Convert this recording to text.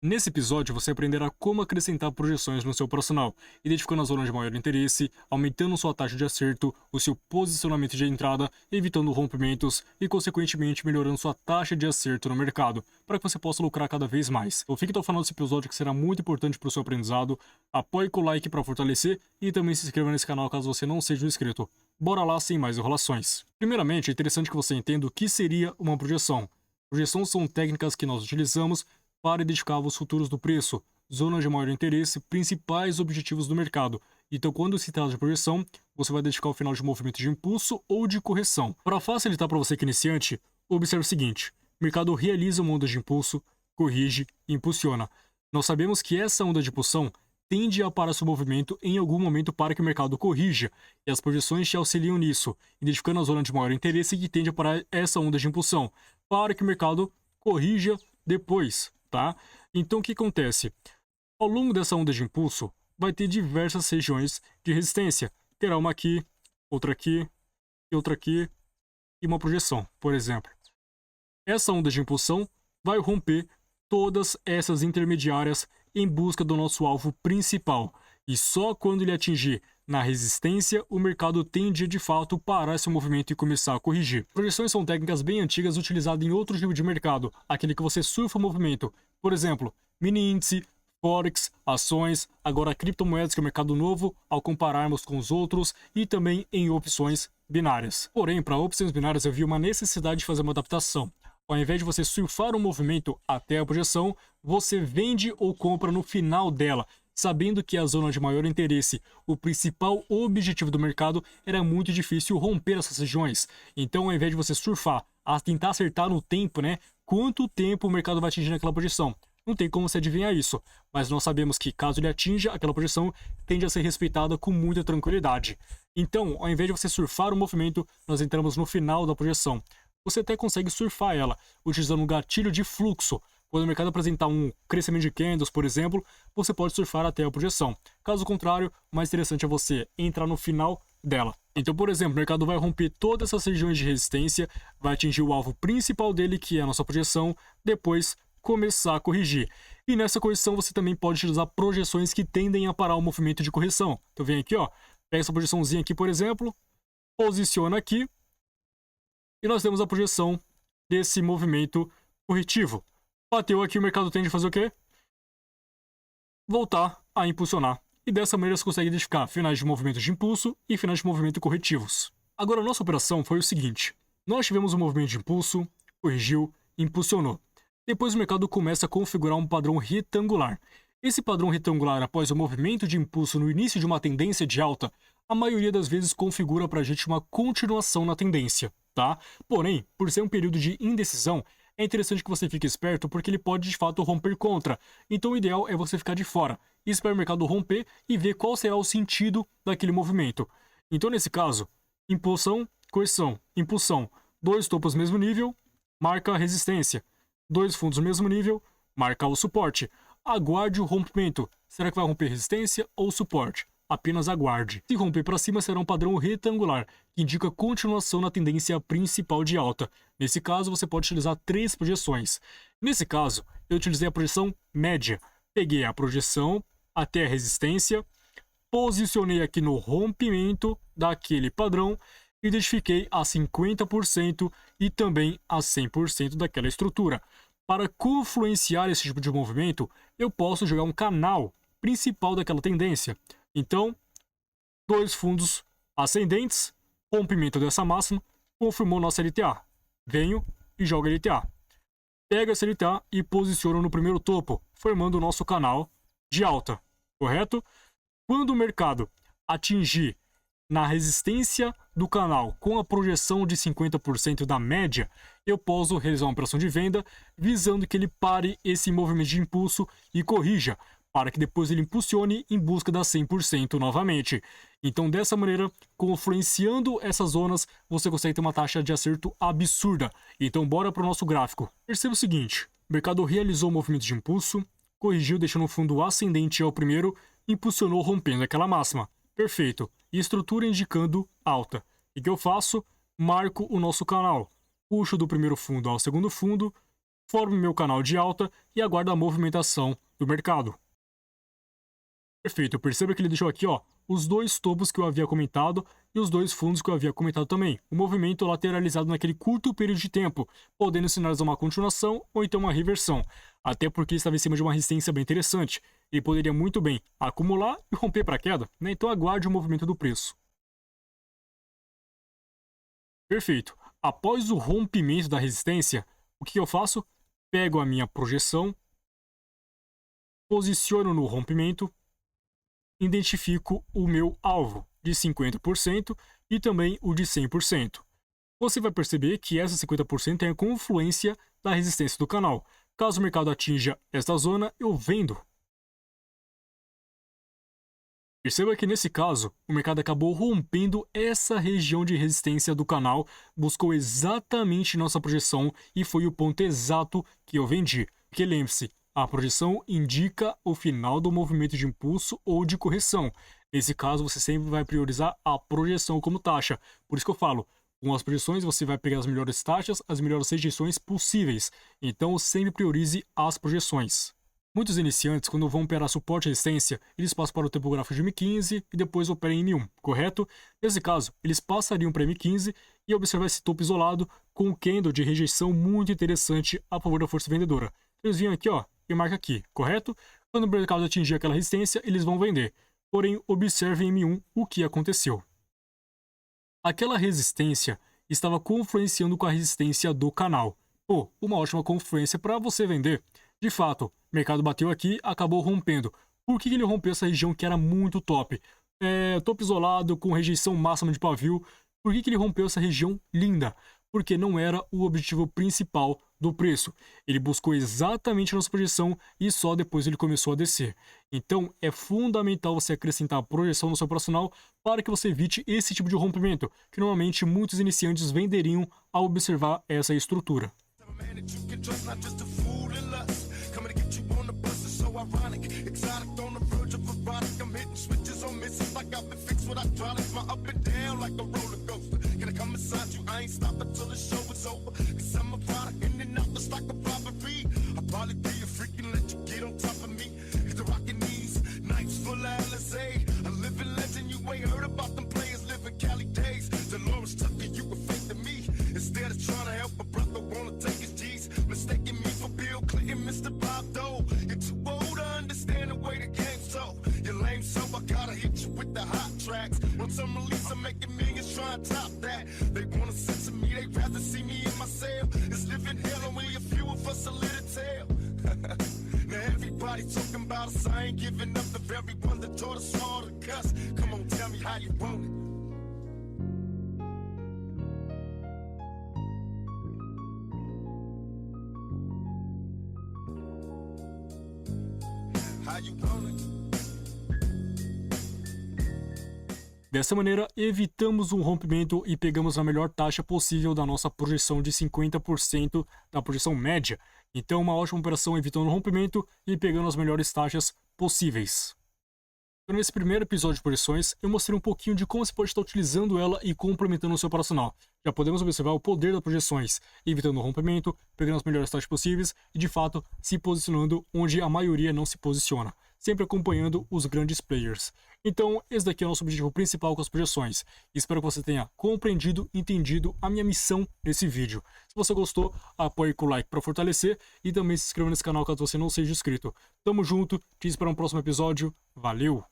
Nesse episódio, você aprenderá como acrescentar projeções no seu operacional, identificando as zonas de maior interesse, aumentando sua taxa de acerto, o seu posicionamento de entrada, evitando rompimentos e, consequentemente, melhorando sua taxa de acerto no mercado, para que você possa lucrar cada vez mais. Então fique até o final desse episódio que será muito importante para o seu aprendizado. Apoie com o like para fortalecer e também se inscreva nesse canal caso você não seja um inscrito. Bora lá sem mais enrolações. Primeiramente, é interessante que você entenda o que seria uma projeção. Projeções são técnicas que nós utilizamos para identificar os futuros do preço, zonas de maior interesse, principais objetivos do mercado. Então, quando se trata de projeção, você vai identificar o final de movimento de impulso ou de correção. Para facilitar para você que é iniciante, observe o seguinte: o mercado realiza uma onda de impulso, corrige e impulsiona. Nós sabemos que essa onda de impulsão tende a parar seu movimento em algum momento para que o mercado corrija, e as projeções te auxiliam nisso, identificando a zona de maior interesse que tende a parar essa onda de impulsão, para que o mercado corrija depois. Tá? Então o que acontece? Ao longo dessa onda de impulso, vai ter diversas regiões de resistência. Terá uma aqui, outra aqui, e outra aqui, e uma projeção, por exemplo. Essa onda de impulsão vai romper todas essas intermediárias em busca do nosso alvo principal. E só quando ele atingir na resistência, o mercado tende a de fato parar esse movimento e começar a corrigir. Projeções são técnicas bem antigas utilizadas em outro tipo de mercado, aquele que você surfa o movimento. Por exemplo, mini índice, forex, ações, agora criptomoedas, que é um mercado novo ao compararmos com os outros, e também em opções binárias. Porém, para opções binárias eu vi uma necessidade de fazer uma adaptação. Ao invés de você surfar um movimento até a projeção, você vende ou compra no final dela, sabendo que a zona de maior interesse, o principal objetivo do mercado, era muito difícil romper essas regiões. Então, ao invés de você surfar, a tentar acertar no tempo, né? Quanto tempo o mercado vai atingir naquela projeção? Não tem como você adivinhar isso, mas nós sabemos que caso ele atinja aquela projeção, tende a ser respeitada com muita tranquilidade. Então, ao invés de você surfar o movimento, nós entramos no final da projeção. Você até consegue surfar ela, utilizando um gatilho de fluxo. Quando o mercado apresentar um crescimento de candles, por exemplo, você pode surfar até a projeção. Caso contrário, o mais interessante é você entrar no final dela. Então, por exemplo, o mercado vai romper todas essas regiões de resistência, vai atingir o alvo principal dele, que é a nossa projeção, depois começar a corrigir. E nessa correção você também pode utilizar projeções que tendem a parar o movimento de correção. Então vem aqui, ó, pega essa projeçãozinha aqui, por exemplo, posiciona aqui, e nós temos a projeção desse movimento corretivo. Bateu aqui, o mercado tende a fazer o quê? Voltar a impulsionar. E dessa maneira você consegue identificar finais de movimento de impulso e finais de movimento corretivos. Agora, a nossa operação foi o seguinte: nós tivemos um movimento de impulso, corrigiu, impulsionou. Depois o mercado começa a configurar um padrão retangular. Esse padrão retangular, após o movimento de impulso no início de uma tendência de alta, a maioria das vezes configura para a gente uma continuação na tendência, tá? Porém, por ser um período de indecisão, é interessante que você fique esperto porque ele pode de fato romper contra. Então o ideal é você ficar de fora e esperar o mercado romper e ver qual será o sentido daquele movimento. Então nesse caso, impulsão, correção, impulsão, dois topos no mesmo nível, marca a resistência. Dois fundos no mesmo nível, marca o suporte. Aguarde o rompimento. Será que vai romper resistência ou suporte? Apenas aguarde. Se romper para cima, será um padrão retangular, que indica continuação na tendência principal de alta. Nesse caso, você pode utilizar 3 projeções. Nesse caso, eu utilizei a projeção média. Peguei a projeção até a resistência, posicionei aqui no rompimento daquele padrão, identifiquei a 50% e também a 100% daquela estrutura. Para confluenciar esse tipo de movimento, eu posso jogar um canal principal daquela tendência. Então, dois fundos ascendentes, rompimento dessa máxima, confirmou nossa LTA. Venho e jogo a LTA. Pego essa LTA e posiciono no primeiro topo, formando o nosso canal de alta, correto? Quando o mercado atingir na resistência do canal com a projeção de 50% da média, eu posso realizar uma operação de venda visando que ele pare esse movimento de impulso e corrija, para que depois ele impulsione em busca da 100% novamente. Então, dessa maneira, confluenciando essas zonas, você consegue ter uma taxa de acerto absurda. Então, bora para o nosso gráfico. Perceba o seguinte: o mercado realizou o movimento de impulso, corrigiu deixando o fundo ascendente ao primeiro, impulsionou rompendo aquela máxima. Perfeito. E estrutura indicando alta. E o que eu faço? Marco o nosso canal. Puxo do primeiro fundo ao segundo fundo, formo meu canal de alta e aguardo a movimentação do mercado. Perfeito, perceba que ele deixou aqui, ó, os dois topos que eu havia comentado e os dois fundos que eu havia comentado também. O movimento lateralizado naquele curto período de tempo, podendo sinalizar uma continuação ou então uma reversão. Até porque estava em cima de uma resistência bem interessante. Ele poderia muito bem acumular e romper para queda, né? Então aguarde o movimento do preço. Perfeito. Após o rompimento da resistência, o que eu faço? Pego a minha projeção, posiciono no rompimento, identifico o meu alvo de 50% e também o de 100%. Você vai perceber que essa 50% tem a confluência da resistência do canal. Caso o mercado atinja esta zona, eu vendo. Perceba que nesse caso, o mercado acabou rompendo essa região de resistência do canal, buscou exatamente nossa projeção e foi o ponto exato que eu vendi. Porque lembre-se, a projeção indica o final do movimento de impulso ou de correção. Nesse caso, você sempre vai priorizar a projeção como taxa. Por isso que eu falo, com as projeções você vai pegar as melhores taxas, as melhores rejeições possíveis. Então, sempre priorize as projeções. Muitos iniciantes, quando vão operar suporte e resistência, eles passam para o tempo gráfico de M15 e depois operam em M1, correto? Nesse caso, eles passariam para M15 e observar esse topo isolado com um candle de rejeição muito interessante a favor da força vendedora. Eles vinham aqui, ó, e marca aqui, correto? Quando o mercado atingir aquela resistência, eles vão vender. Porém, observe em M1 o que aconteceu. Aquela resistência estava confluenciando com a resistência do canal. Pô, uma ótima confluência para você vender. De fato, o mercado bateu aqui, acabou rompendo. Por que ele rompeu essa região que era muito top? Topo isolado, com rejeição máxima de pavio. Por que ele rompeu essa região linda? Porque não era o objetivo principal do preço. Ele buscou exatamente a nossa projeção e só depois ele começou a descer. Então, é fundamental você acrescentar a projeção no seu operacional para que você evite esse tipo de rompimento, que normalmente muitos iniciantes venderiam ao observar essa estrutura. Ironic, exotic on the verge of erotic. I'm hitting switches on misses like I've been fixed with hydraulics. My up and down like a roller coaster. Gonna come inside you, I ain't stopping till the show is over. Cause I'm a product in and out just like a robbery. I'll probably be a freak and let you get on top of me. Hit the rockin' knees, nights full of LSA. A living legend, you ain't heard about them players living Cali days. Dolores Tucker, you were fake to me. Instead of trying to help a brother, wanna take his G's. Mistaking me for Bill Clinton, Mr. Bob Dole. You're too old to understand the way the game's so. You're lame, so I gotta hit you with the hot tracks. Once I'm released, I'm making millions trying to top that. They wanna censor me, they'd rather see me in my cell. It's living hell, only a few of us a little tale. Now everybody talking about us, I ain't giving up the very one that taught us all to cuss. Come on, tell me how you want it. Dessa maneira, evitamos um rompimento e pegamos a melhor taxa possível da nossa projeção de 50% da projeção média. Então, uma ótima operação evitando o rompimento e pegando as melhores taxas possíveis. Então, nesse primeiro episódio de projeções, eu mostrei um pouquinho de como você pode estar utilizando ela e complementando o seu operacional. Já podemos observar o poder das projeções, evitando o rompimento, pegando as melhores taxas possíveis e, de fato, se posicionando onde a maioria não se posiciona, sempre acompanhando os grandes players. Então, esse daqui é o nosso objetivo principal com as projeções. Espero que você tenha compreendido, entendido a minha missão nesse vídeo. Se você gostou, apoie com o like para fortalecer e também se inscreva nesse canal caso você não seja inscrito. Tamo junto, te espero no próximo episódio. Valeu!